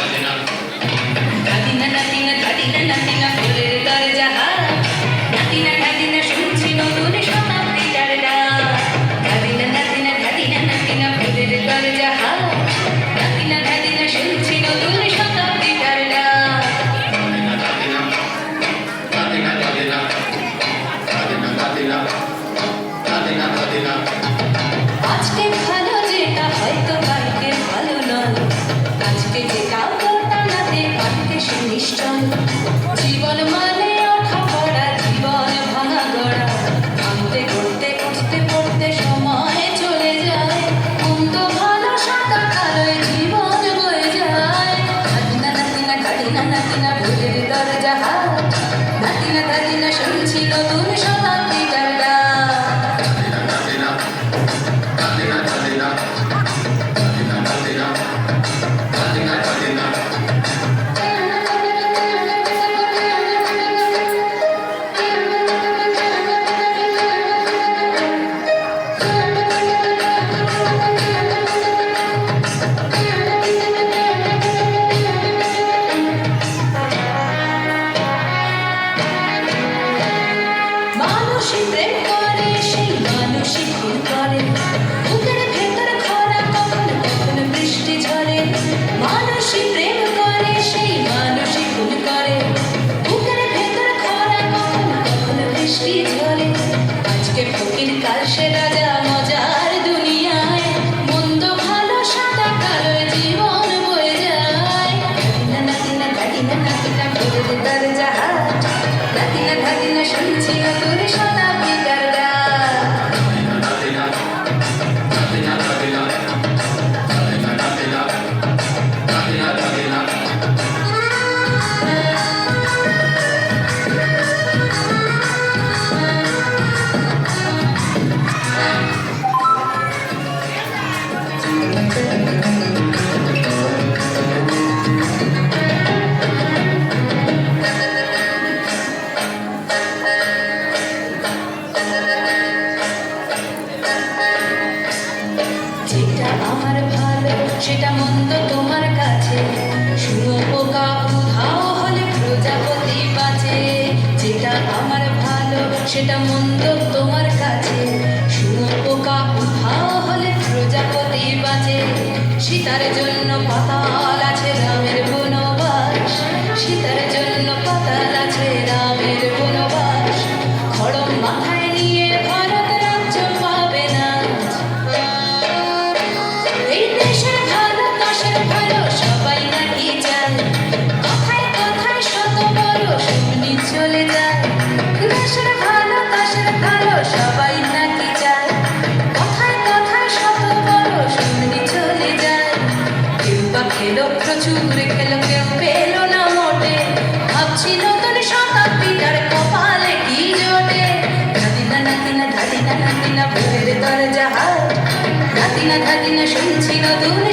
ধাদিনা নাতিনা ধাদিনা নাতিনা ফুলের দরজা নাতিনা ধাদিনা শুনছি নতুন শতাব্দীটার ডাক ধাদিনা নাতিনা ধাদিনা নাতিনা ফুলের দরজা নাতিনা ধাদিনা শুনছি নতুন শতাব্দীটার ডাক আজকে ভালো যেটা হয়তো কালকে ভালো নয় আজকে যেটা করতানাতে কালকে সুনিশ্চয় জীবন মানে ওঠা পড়া জীবন ভাঙা গড়া ভাঙতে গড়তে উঠতে পড়তে সময় চলে যায় মন্দ ভালো সাদা কালোয় জীবন বয়ে যায় নাতিনা নাতিনা ধাদিনা নাতিনা ভুলের দরজা নাতিনা ধাদিনা শুনছি নতুন শতাব্দীটার ডাক মানুষই প্রেম করে সেই মানুষই ভুল করে বুকের ভেতর খরা কখন কখন বৃষ্টি ঝরে মানুষই প্রেম করে সেই মানুষই ভুল করে বুকের ভেতর খরা কখন কখন বৃষ্টি ঝরে আজকে ফকির কাল সে রাজা মজার দুনিয়ায় মন্দ ভালো সাদা কালোয় জীবন বয়ে যায় নাতিনা নাতিনা ধাদিনা নাতিনা ফুলের দরজা নাতিনা ধাদিনা শুনছি নতুন শতাব্দীটার ডাক যেটা আমার ভালো সেটা মন্দ তোমার কাছে শুনো পোকা উধাও হলে প্রজাপতি বাঁচে যেটা আমার ভালো সেটা মন্দ তোমার কাছে শুনো পোকা উধাও হলে প্রজাপতি বাঁচে সীতার জন্য পাতাল আছে রামের বনবাস সীতার জন্য পাতাল আছে রামের বনবাস খড়ম মাথায় নিয়ে ভারত রাজ্য পাবে না এই দেশের ভালো দেশের ভালো সবাই নাকি চায় কথায় কথায় শত বড় শুনি চলে যায় দেশের ভালো দেশের ভালো সবাই নাকি চায় কথায় কথায় শত বড় শুনি চলে যায় কেউ বা খেলো প্রচুর খেলো কেউ পেলো না মোটে ভাবছি নতুন শতাব্দীটার কপালে কি জোটে নাতিনা নাতিনা ধাদিনা নাতিনা ভুলের দরজা নাতিনা ধাদিনা শুনছি নতুন